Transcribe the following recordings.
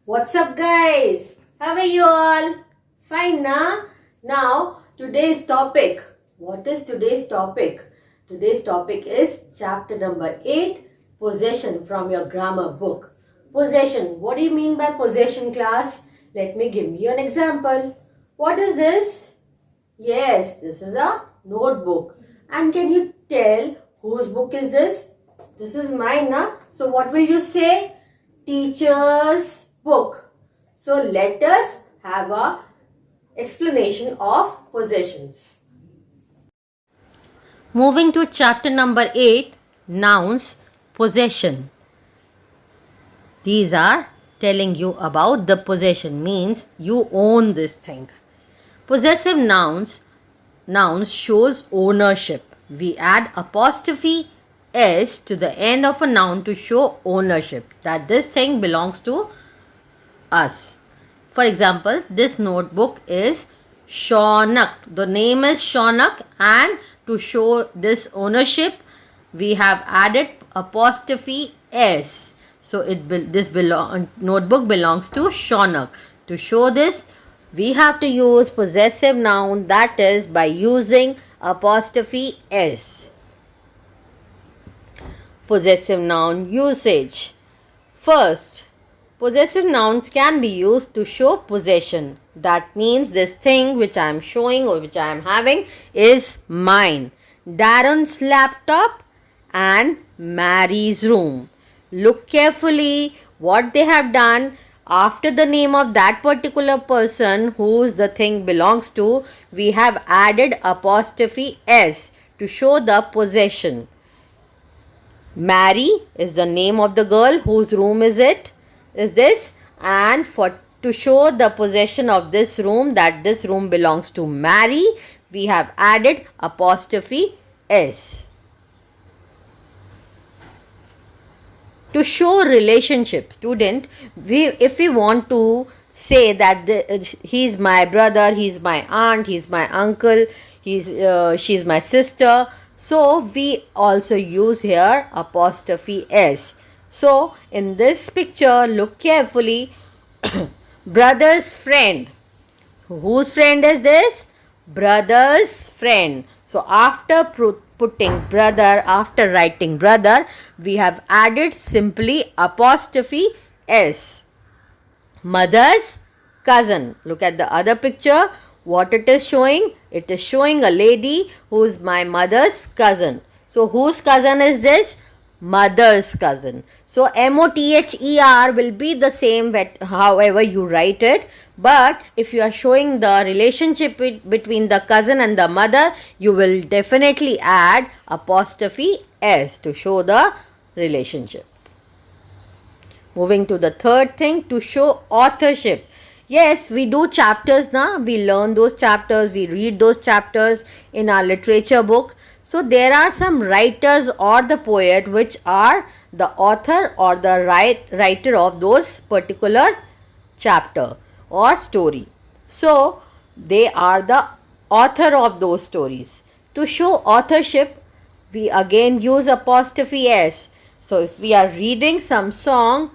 What's up, guys? How are you all? Fine, na? Now, today's topic. What is today's topic? Today's topic is chapter number 8, possession, from your grammar book. Possession. What do you mean by possession, class? Let me give you an example. What is this? Yes, this is a notebook. And can you tell whose book is this? This is mine, na? So what will you say? Teacher's book. So let us have a explanation of possessions. Moving to chapter number 8, nouns, possession. These are telling you about the possession, means you own this thing. Possessive nouns shows ownership. We add apostrophe s to the end of a noun to show ownership, that this thing belongs to us. For example, this notebook is Shaunak. The name is Shaunak, and to show this ownership, we have added apostrophe s. So notebook belongs to Shaunak. To show this, we have to use possessive noun, that is by using apostrophe s. Possessive noun usage. First, possessive nouns can be used to show possession. That means this thing which I am showing or which I am having is mine. Darren's laptop and Mary's room. Look carefully what they have done. After the name of that particular person whose the thing belongs to, we have added apostrophe s to show the possession. Mary is the name of the girl whose room is this, and to show the possession of this room, that this room belongs to Mary, we have added apostrophe s. To show relationship, student, if we want to say that he's my brother, he's my aunt, he's my uncle, she's my sister, so we also use here apostrophe s. So in this picture, look carefully. Brother's friend. Whose friend is this? Brother's friend. So after putting brother, after writing brother, we have added simply apostrophe s. Mother's cousin. Look at the other picture. What it is showing? It is showing a lady who is my mother's cousin. So whose cousin is this? Mother's cousin. So MOTHER will be the same however you write it, but if you are showing the relationship between the cousin and the mother, you will definitely add apostrophe s to show the relationship. Moving to the third thing, to show authorship. Yes, we do chapters now. We learn those chapters, we read those chapters in our literature book. So there are some writers or the poet which are the author or the writer of those particular chapter or story. So they are the author of those stories. To show authorship, we again use apostrophe s. So if we are reading some song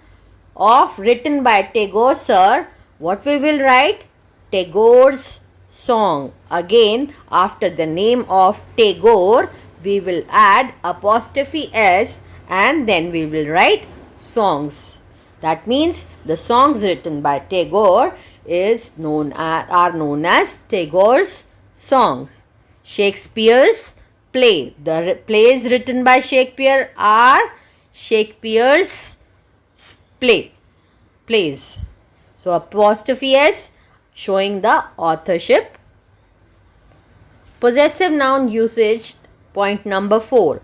written by Tagore sir, what we will write? Tagore's song. Again, after the name of Tagore, we will add apostrophe s and then we will write songs. That means the songs written by Tagore are known as Tagore's songs. Shakespeare's play. The plays written by Shakespeare are Shakespeare's plays. So apostrophe s showing the authorship. Possessive noun usage, point number 4.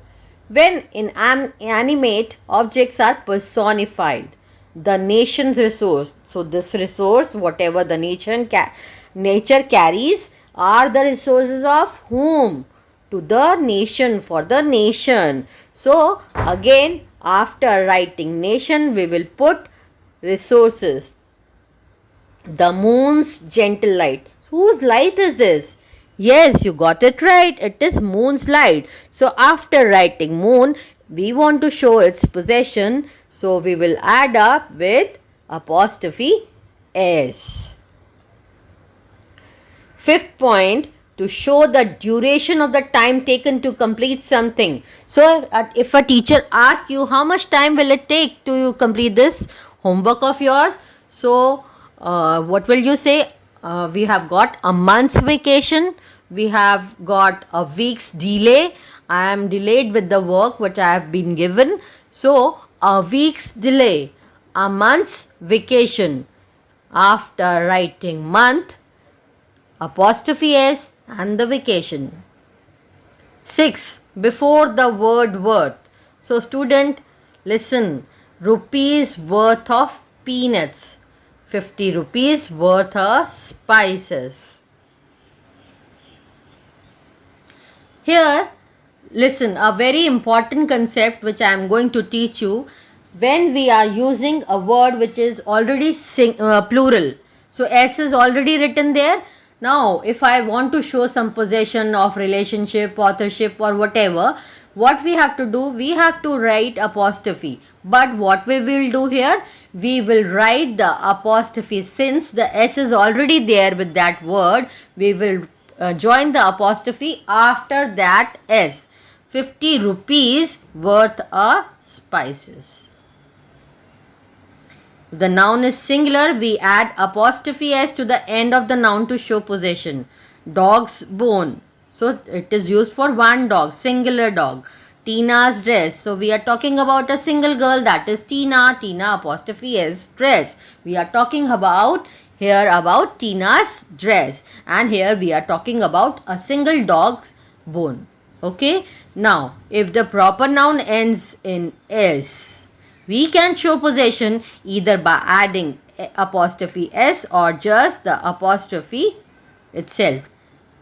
When inanimate objects are personified, the nation's resource. So this resource, whatever the nature carries, are the resources of whom? To the nation, for the nation. So again, after writing nation, we will put resources. The moon's gentle light. Whose light is this? Yes, you got it right. It is moon's light. So after writing moon, we want to show its possession. So we will add up with apostrophe S. Fifth point, to show the duration of the time taken to complete something. So, if a teacher asks you how much time will it take to complete this homework of yours, so what will you say? We have got a month's vacation, we have got a week's delay. I am delayed with the work which I have been given. So, a week's delay, a month's vacation. After writing month, apostrophe S and the vacation. 6. Before the word worth. So student, listen. Rupees worth of peanuts. 50 rupees worth of spices. Here, listen, a very important concept which I am going to teach you. When we are using a word which is already plural. So S is already written there. Now, if I want to show some possession of relationship, authorship or whatever, what we have to do? We have to write apostrophe. But what we will do here? We will write the apostrophe. Since the S is already there with that word, we will join the apostrophe after that S. 50 rupees worth of spices. If the noun is singular, we add apostrophe S to the end of the noun to show possession. Dog's bone. So it is used for one dog, singular dog. Tina's dress. So we are talking about a single girl, that is Tina. Tina apostrophe S dress. We are talking about here about Tina's dress. And here we are talking about a single dog's bone. Okay. Now, if the proper noun ends in S, we can show possession either by adding apostrophe S or just the apostrophe itself.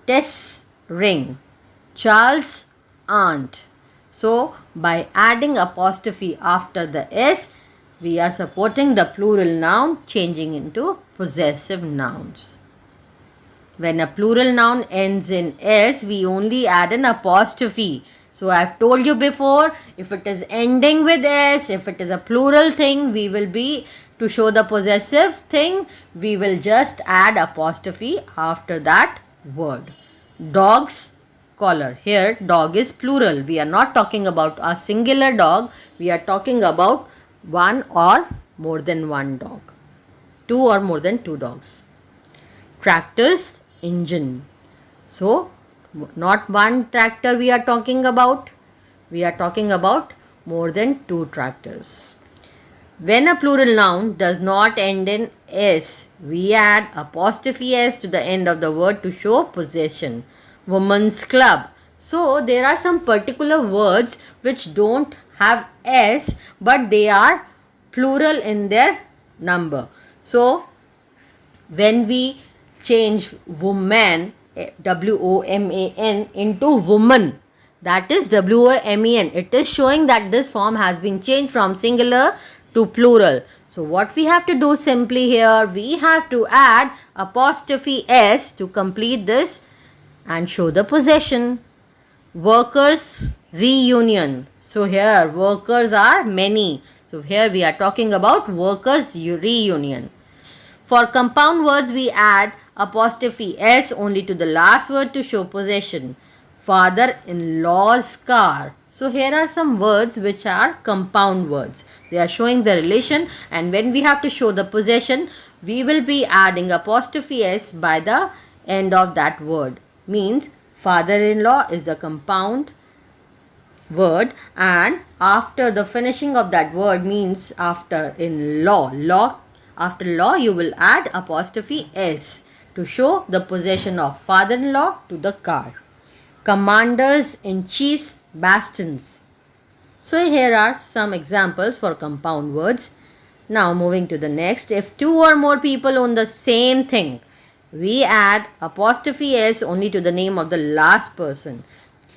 Tess ring. Charles aunt. So, by adding apostrophe after the S, we are supporting the plural noun changing into possessive nouns. When a plural noun ends in S, we only add an apostrophe. So I have told you before, if it is ending with S, if it is a plural thing, we will be, to show the possessive thing, we will just add apostrophe after that word. Dog's collar. Here dog is plural. We are not talking about a singular dog. We are talking about one or more than one dog. Two or more than two dogs. Tractor's engine. So not one tractor we are talking about. We are talking about more than two tractors. When a plural noun does not end in S, we add apostrophe S to the end of the word to show possession. Women's club. So there are some particular words which don't have S but they are plural in their number. So when we change woman, W-O-M-A-N, into woman, that is W-O-M-E-N, it is showing that this form has been changed from singular to plural. So what we have to do simply here, we have to add apostrophe S to complete this and show the possession. Workers reunion. So here workers are many. So here we are talking about workers reunion. For compound words, we add apostrophe S only to the last word to show possession. Father-in-law's car. So here are some words which are compound words. They are showing the relation, and when we have to show the possession, we will be adding apostrophe S by the end of that word. Means father-in-law is a compound word, and after the finishing of that word means after in law, after law you will add apostrophe S to show the possession of father-in-law to the car. Commanders-in-chief's bastions. So here are some examples for compound words. Now moving to the next. If two or more people own the same thing, we add apostrophe S only to the name of the last person.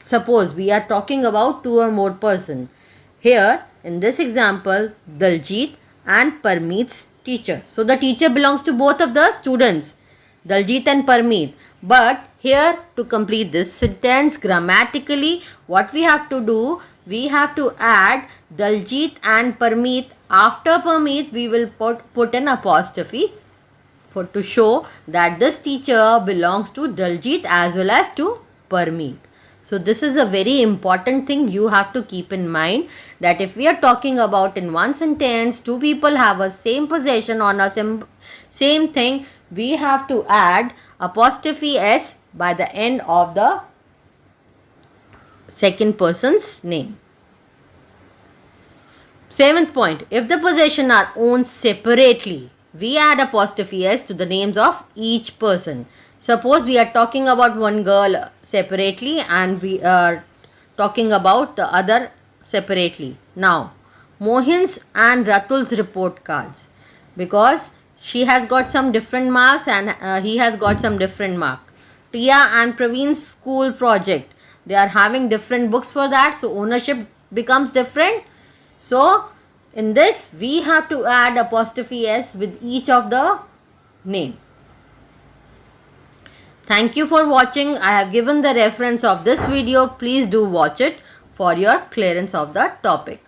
Suppose we are talking about two or more person. Here in this example, Daljit and Parmeet's teacher. So the teacher belongs to both of the students, Daljit and Parmeet. But here to complete this sentence grammatically, what we have to do, we have to add Daljit and Parmeet After Parmeet, we will put an apostrophe to show that this teacher belongs to Daljit as well as to Parmeet. So this is a very important thing you have to keep in mind, that if we are talking about in one sentence, two people have a same possession on a same thing, we have to add apostrophe s by the end of the second person's name. Seventh point, if the possession are owned separately, we add apostrophe s to the names of each person. Suppose we are talking about one girl separately and we are talking about the other separately. Now, Mohin's and Ratul's report cards, because she has got some different marks and he has got some different mark. Tia and Praveen's school project, they are having different books for that, so ownership becomes different. So in this we have to add apostrophe s with each of the name. Thank you for watching. I have given the reference of this video. Please do watch it for your clearance of the topic.